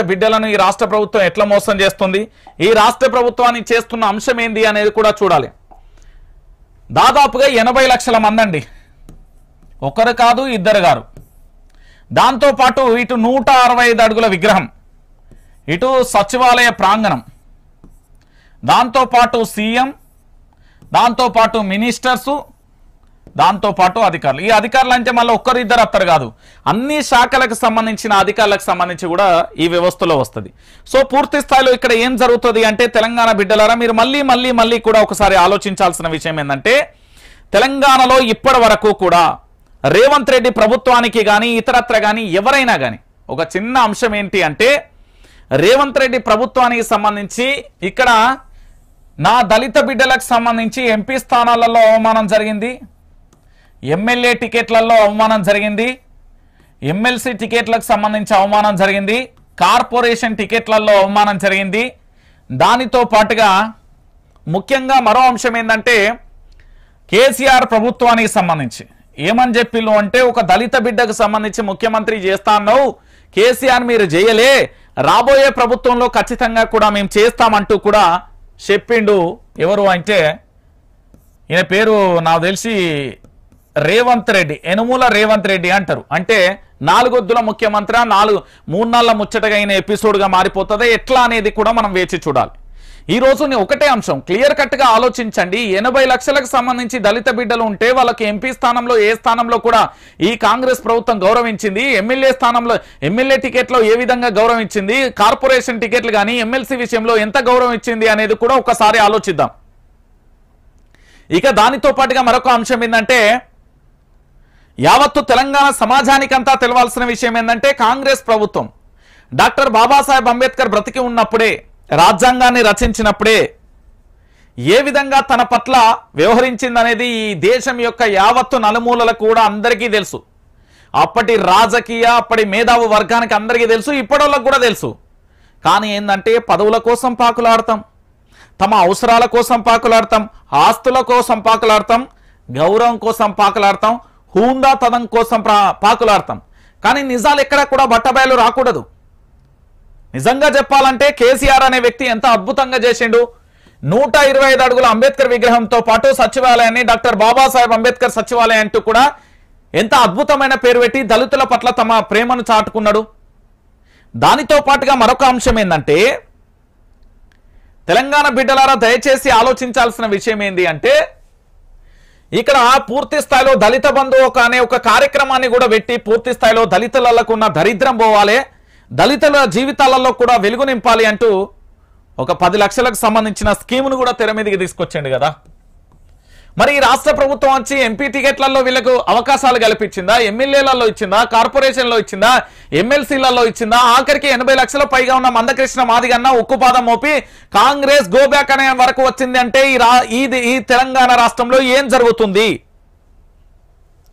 బిడ్డలను ఈ రాష్ట్ర ప్రభుత్వం ఎట్లా మోసం చేస్తుంది, ఈ రాష్ట్ర ప్రభుత్వాన్ని చేస్తున్న అంశం ఏంది అనేది కూడా చూడాలి. దాదాపుగా 80 లక్షల మంది అండి, ఒకరు కాదు ఇద్దరు గారు. దాంతోపాటు ఇటు 165 అడుగుల విగ్రహం, ఇటు సచివాలయ ప్రాంగణం, దాంతోపాటు సీఎం, దాంతోపాటు మినిస్టర్సు, దాంతోపాటు అధికారులు. ఈ అధికారులు అంటే మళ్ళీ ఒక్కరు ఇద్దరు అత్తరు కాదు, అన్ని శాఖలకు సంబంధించిన అధికారులకు సంబంధించి కూడా ఈ వ్యవస్థలో వస్తుంది. సో పూర్తి స్థాయిలో ఇక్కడ ఏం జరుగుతుంది అంటే, తెలంగాణ బిడ్డలారా మీరు మళ్ళీ కూడా ఒకసారి ఆలోచించాల్సిన విషయం ఏంటంటే, తెలంగాణలో ఇప్పటి వరకు కూడా రేవంత్ రెడ్డి ప్రభుత్వానికి కానీ ఇతరత్ర కానీ ఎవరైనా కానీ ఒక చిన్న అంశం ఏంటి అంటే, రేవంత్ రెడ్డి ప్రభుత్వానికి సంబంధించి ఇక్కడ నా దళిత బిడ్డలకు సంబంధించి ఎంపీ స్థానాలలో అవమానం జరిగింది, ఎమ్మెల్యే టికెట్లలో అవమానం జరిగింది, ఎమ్మెల్సీ టికెట్లకు సంబంధించి అవమానం జరిగింది, కార్పొరేషన్ టికెట్లలో అవమానం జరిగింది. దానితో పాటుగా ముఖ్యంగా మరో అంశం ఏంటంటే, కేసీఆర్ ప్రభుత్వానికి సంబంధించి ఏమని చెప్పిల్లు అంటే, ఒక దళిత బిడ్డకు సంబంధించి ముఖ్యమంత్రి చేస్తాను, కేసీఆర్ మీరు చేయలే, రాబోయే ప్రభుత్వంలో ఖచ్చితంగా కూడా మేము చేస్తామంటూ కూడా చెప్పిండు. ఎవరు అంటే ఈయన పేరు నాకు తెలిసి రేవంత్ రెడ్డి, యనుమల రేవంత్ రెడ్డి అంటారు. అంటే నాలుగొద్దుల ముఖ్యమంత్రి, మూడు నాళ్ళ ముచ్చటగా అయిన ఎపిసోడ్గా మారిపోతుంది ఎట్లా అనేది కూడా మనం వేచి చూడాలి. ఈ రోజు ఒకటే అంశం క్లియర్ కట్ గా ఆలోచించండి. 80 లక్షలకు సంబంధించి దళిత బిడ్డలు ఉంటే వాళ్ళకి ఎంపీ స్థానంలో ఏ స్థానంలో కూడా ఈ కాంగ్రెస్ ప్రభుత్వం గౌరవించింది, ఎమ్మెల్యే స్థానంలో ఎమ్మెల్యే టికెట్లో ఏ విధంగా గౌరవించింది, కార్పొరేషన్ టికెట్లు కానీ ఎమ్మెల్సీ విషయంలో ఎంత గౌరవం ఇచ్చింది అనేది కూడా ఒకసారి ఆలోచిద్దాం. ఇక దానితో పాటుగా మరొక అంశం ఏంటంటే, యావత్తు తెలంగాణ సమాజానికంతా తెలవాల్సిన విషయం ఏంటంటే, కాంగ్రెస్ ప్రభుత్వం డాక్టర్ బాబాసాహెబ్ అంబేద్కర్ బ్రతికి ఉన్నప్పుడే, రాజ్యాంగాన్ని రచించినప్పుడే ఏ విధంగా తన పట్ల వ్యవహరించిందనేది ఈ దేశం యొక్క యావత్తు నలుమూలలకు కూడా అందరికీ తెలుసు. అప్పటి రాజకీయ అప్పటి మేధావు వర్గానికి అందరికీ తెలుసు, ఇప్పటికి కూడా తెలుసు. కానీ ఏంటంటే, పదవుల కోసం పాకులాడతాం, తమ అవసరాల కోసం పాకులాడతాం, ఆస్తుల కోసం పాకులాడతాం, గౌరవం కోసం పాకులాడతాం, హూందాతనం కోసం పాకులాడతాం. కానీ నిజాలు ఎక్కడ కూడా బట్టబయలు రాకూడదు. నిజంగా చెప్పాలంటే కేసీఆర్ అనే వ్యక్తి ఎంత అద్భుతంగా చేసిండు. 125 అడుగుల అంబేద్కర్ విగ్రహంతో పాటు సచివాలయాన్ని డాక్టర్ బాబాసాహెబ్ అంబేద్కర్ సచివాలయం అంటూ కూడా ఎంత అద్భుతమైన పేరు పెట్టి దళితుల పట్ల తమ ప్రేమను చాటుకున్నాడు. దానితో పాటుగా మరొక అంశం ఏంటంటే, తెలంగాణ బిడ్డలారా దయచేసి ఆలోచించాల్సిన విషయం ఏంటి అంటే, ఇక్కడ పూర్తి స్థాయిలో దళిత బంధు అనే ఒక కార్యక్రమాన్ని కూడా పెట్టి పూర్తి స్థాయిలో దళితులకు ఉన్న దరిద్రం పోవాలి, దళితుల జీవితాలలో కూడా వెలుగు నింపాలి అంటూ ఒక 10 లక్షలకు సంబంధించిన స్కీమును కూడా తెర మీదకి తీసుకొచ్చిండు కదా. మరి ఈ రాష్ట్ర ప్రభుత్వం వచ్చి ఎంపీ టికెట్లలో వీళ్ళకు అవకాశాలు కల్పించిందా, ఎమ్మెల్యేలలో ఇచ్చిందా, కార్పొరేషన్లో ఇచ్చిందా, ఎమ్మెల్సీలలో ఇచ్చిందా? ఆఖరికి 80 లక్షల పైగా ఉన్న మందకృష్ణ మాదిగన్న ఉక్కుపాదం మోపి కాంగ్రెస్ గో బ్యాక్ అనే వరకు వచ్చింది అంటే ఈ తెలంగాణ రాష్ట్రంలో ఏం జరుగుతుంది?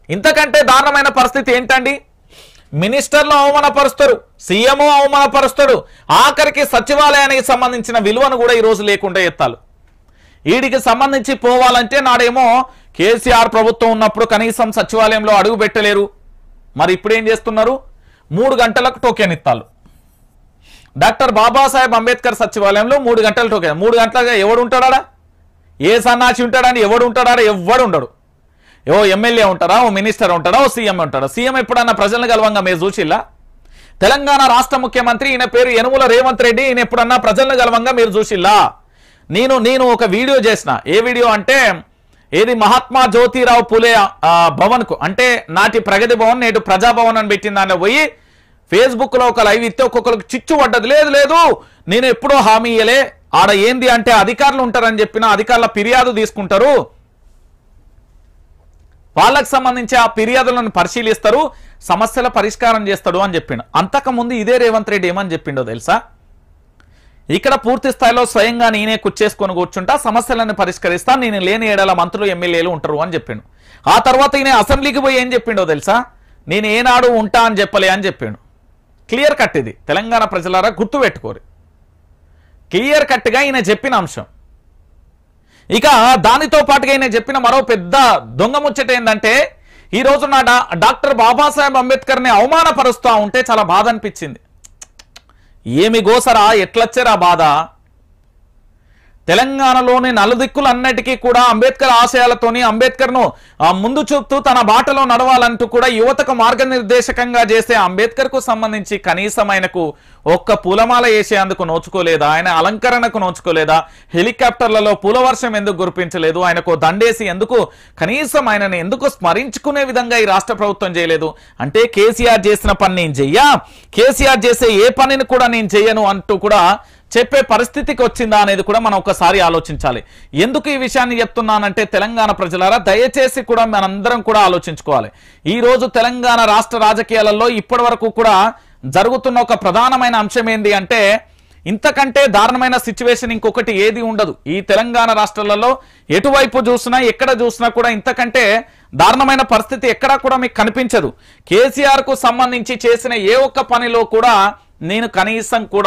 ఇంతకంటే దారుణమైన పరిస్థితి ఏంటండి? మినిస్టర్లు అవమానపరుస్తారు, సీఎం అవమానపరుస్తాడు, ఆఖరికి సచివాలయానికి సంబంధించిన విలువను కూడా ఈరోజు లేకుండా ఎత్తాలి. వీడికి సంబంధించి పోవాలంటే నాడేమో కేసీఆర్ ప్రభుత్వం ఉన్నప్పుడు కనీసం సచివాలయంలో అడుగు పెట్టలేరు, మరి ఇప్పుడు ఏం చేస్తున్నారు? 3 గంటలకు టోకెన్ ఇత్తాలు. డాక్టర్ బాబాసాహెబ్ అంబేద్కర్ సచివాలయంలో 3 గంటల టోకెన్. 3 గంటలుగా ఎవడు ఉంటాడా? ఏ సన్నాసి ఉంటాడని ఎవడు ఉంటాడా? ఎవడు ఉండడు. ఓ ఎమ్మెల్యే ఉంటారా, ఓ మినిస్టర్ ఉంటాడా, ఓ సీఎం ఉంటాడా? సీఎం ఎప్పుడన్నా ప్రజలను గెలవంగా మీరు చూసిల్లా? తెలంగాణ రాష్ట్ర ముఖ్యమంత్రి ఈయన పేరు యనుమల రేవంత్ రెడ్డి, ఈయన ఎప్పుడన్నా ప్రజలను గెలవంగా మీరు చూసిల్లా? నేను ఒక వీడియో చేసిన. ఏ వీడియో అంటే, ఏది మహాత్మా జ్యోతిరావు పూలే భవన్కు, అంటే నాటి ప్రగతి భవన్ నేటి ప్రజాభవన్ అని పెట్టిన దాన్ని పోయి ఫేస్బుక్లో ఒక లైవ్ ఇస్తే ఒక్కొక్కరికి చిచ్చు పడ్డది. లేదు నేను ఎప్పుడో హామీ ఇయ్యలే, ఆడ ఏంది అంటే అధికారులు ఉంటారని చెప్పిన, అధికారుల ఫిర్యాదు తీసుకుంటారు, వాళ్ళకు సంబంధించి ఆ ఫిర్యాదులను పరిశీలిస్తారు, సమస్యల పరిష్కారం చేస్తాడు అని చెప్పిండు. అంతకుముందు ఇదే రేవంత్ రెడ్డి ఏమని చెప్పిండో తెలుసా? ఇక్కడ పూర్తి స్థాయిలో స్వయంగా నేనే కూర్చేసుకొని కూర్చుంటా, సమస్యలను పరిష్కరిస్తా, నేను లేని ఏడల మంత్రులు ఎమ్మెల్యేలు ఉంటారు అని చెప్పిండు. ఆ తర్వాత ఈయన అసెంబ్లీకి పోయి ఏం చెప్పిండో తెలుసా? నేను ఏనాడు ఉంటా అని చెప్పలే అని చెప్పిండు. క్లియర్ కట్ ఇది తెలంగాణ ప్రజలారా గుర్తు పెట్టుకోరు. క్లియర్ కట్గా ఈయన చెప్పిన అంశం. ఇక దానితో పాటుగా ఈయన చెప్పిన మరో పెద్ద దొంగ ముచ్చట ఏంటంటే, ఈ రోజు డాక్టర్ బాబాసాహెబ్ అంబేద్కర్ ని అవమానపరుస్తూ ఉంటే చాలా బాధ అనిపించింది. ఏమి గోసరా, ఎట్లొచ్చరా బాధ? తెలంగాణలోని నలుదిక్కులన్నిటికీ కూడా అంబేద్కర్ ఆశయాలతోని అంబేద్కర్ను ముందు చూపుతూ తన బాటలో నడవాలంటూ కూడా యువతకు మార్గనిర్దేశకంగా చేసే అంబేద్కర్కు సంబంధించి కనీసం ఆయనకు ఒక్క పూలమాల వేసేందుకు నోచుకోలేదా? ఆయన అలంకరణకు నోచుకోలేదా? హెలికాప్టర్లలో పూలవర్షం ఎందుకు కురిపించలేదు? ఆయనకు దండేసి ఎందుకు కనీసం ఆయనని ఎందుకు స్మరించుకునే విధంగా ఈ రాష్ట్ర ప్రభుత్వం చేయలేదు? అంటే కేసీఆర్ చేసిన పని నేను చెయ్యా, కేసీఆర్ చేసే ఏ పనిని కూడా నేను చెయ్యను అంటూ కూడా చెప్పే పరిస్థితికి వచ్చిందా అనేది కూడా మనం ఒకసారి ఆలోచించాలి. ఎందుకు ఈ విషయాన్ని చెప్తున్నానంటే తెలంగాణ ప్రజలారా దయచేసి కూడా మనందరం కూడా ఆలోచించుకోవాలి. ఈ రోజు తెలంగాణ రాష్ట్ర రాజకీయాలలో ఇప్పటి వరకు కూడా జరుగుతున్న ఒక ప్రధానమైన అంశం ఏంది అంటే ఇంతకంటే దారుణమైన సిచ్యువేషన్ ఇంకొకటి ఏది ఉండదు. ఈ తెలంగాణ రాష్ట్రాలలో ఎటువైపు చూసినా ఎక్కడ చూసినా కూడా ఇంతకంటే దారుణమైన పరిస్థితి ఎక్కడా కూడా మీకు కనిపించదు. కేసీఆర్ కు సంబంధించి చేసిన ఏ ఒక్క పనిలో కూడా నేను కనీసం కూడా